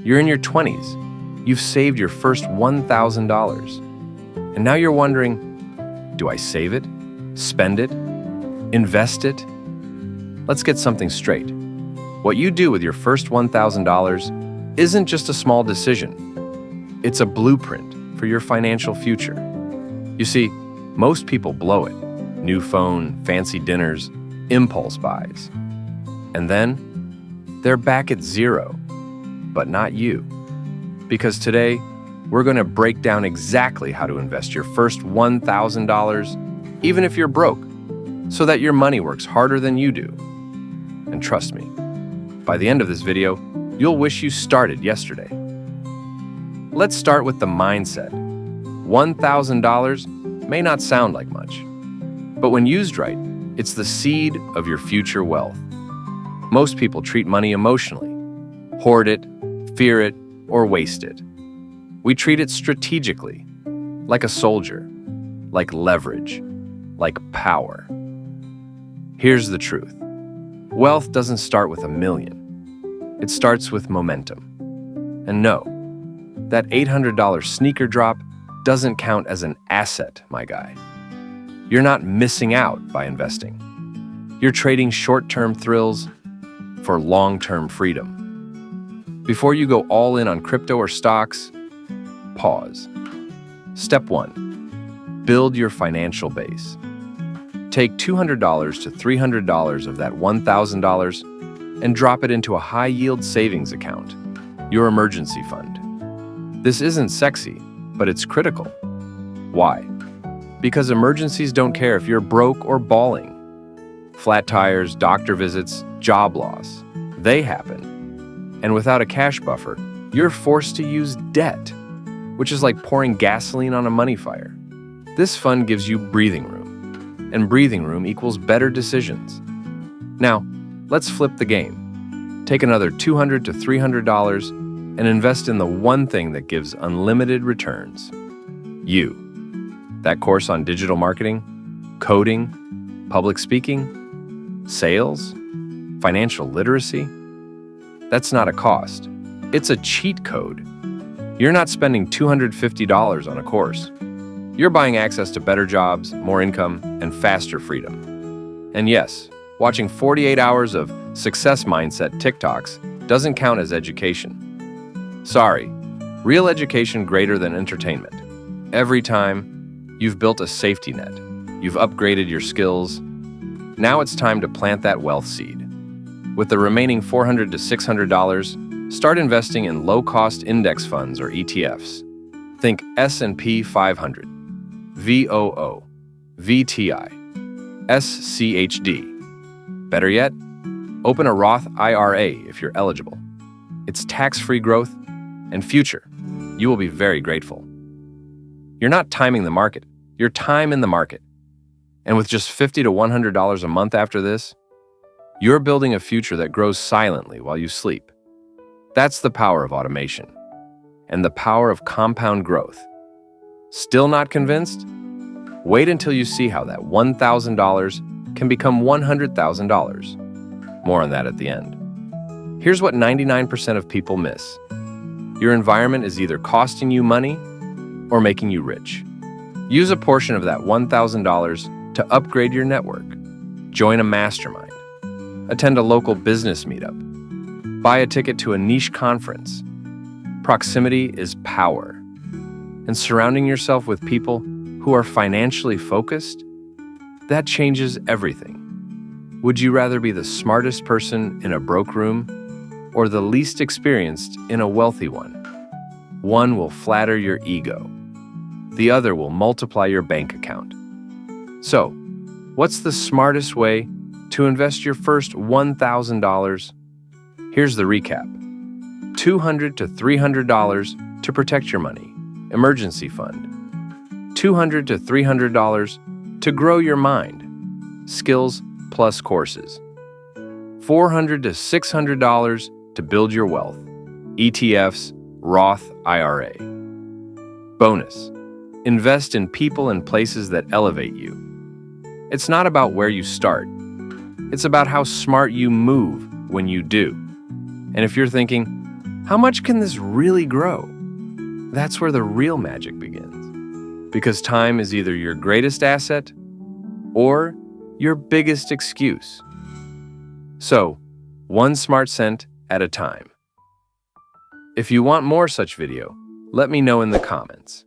You're in your 20s. You've saved your first $1,000. And now you're wondering, do I save it? Spend it? Invest it? Let's get something straight. What you do with your first $1,000 isn't just a small decision. It's a blueprint for your financial future. You see, most people blow it. New phone, fancy dinners, impulse buys. And then they're back at zero, but not you. Because today, we're going to break down exactly how to invest your first $1,000, even if you're broke, so that your money works harder than you do. And trust me, by the end of this video, you'll wish you started yesterday. Let's start with the mindset. $1,000 may not sound like much, but when used right, it's the seed of your future wealth. Most people treat money emotionally, hoard it, fear it, or waste it. We treat it strategically, like a soldier, like leverage, like power. Here's the truth. Wealth doesn't start with $1 million. It starts with momentum. And no, that $800 sneaker drop doesn't count as an asset, my guy. You're not missing out by investing. You're trading short-term thrills for long-term freedom. Before you go all in on crypto or stocks, pause. Step 1, build your financial base. Take $200 to $300 of that $1,000 and drop it into a high-yield savings account, your emergency fund. This isn't sexy, but it's critical. Why? Because emergencies don't care if you're broke or bawling. Flat tires, doctor visits, job loss, they happen. And without a cash buffer, you're forced to use debt, which is like pouring gasoline on a money fire. This fund gives you breathing room, and breathing room equals better decisions. Now, let's flip the game. Take another $200 to $300 and invest in the one thing that gives unlimited returns. You. That course on digital marketing, coding, public speaking, sales, financial literacy. That's not a cost. It's a cheat code. You're not spending $250 on a course. You're buying access to better jobs, more income, and faster freedom. And yes, watching 48 hours of success mindset TikToks doesn't count as education. Sorry, real education greater than entertainment. Every time, you've built a safety net. You've upgraded your skills. Now it's time to plant that wealth seed. With the remaining $400 to $600, start investing in low-cost index funds or ETFs. Think S&P 500, VOO, VTI, SCHD. Better yet, open a Roth IRA if you're eligible. It's tax-free growth and future. You will be very grateful. You're not timing the market, you're time in the market. And with just $50 to $100 a month after this, you're building a future that grows silently while you sleep. That's the power of automation and the power of compound growth. Still not convinced? Wait until you see how that $1,000 can become $100,000. More on that at the end. Here's what 99% of people miss. Your environment is either costing you money or making you rich. Use a portion of that $1,000 to upgrade your network. Join a mastermind. Attend a local business meetup. Buy a ticket to a niche conference. Proximity is power. And surrounding yourself with people who are financially focused, that changes everything. Would you rather be the smartest person in a broke room or the least experienced in a wealthy one? One will flatter your ego. The other will multiply your bank account. So, what's the smartest way to invest your first $1,000? Here's the recap. $200 to $300 to protect your money, emergency fund. $200 to $300 to grow your mind, skills plus courses. $400 to $600 to build your wealth, ETFs, Roth IRA. Bonus, invest in people and places that elevate you. It's not about where you start. It's about how smart you move when you do. And if you're thinking, How much can this really grow? That's where the real magic begins. Because time is either your greatest asset or your biggest excuse. So, one smart cent at a time. If you want more such video, let me know in the comments.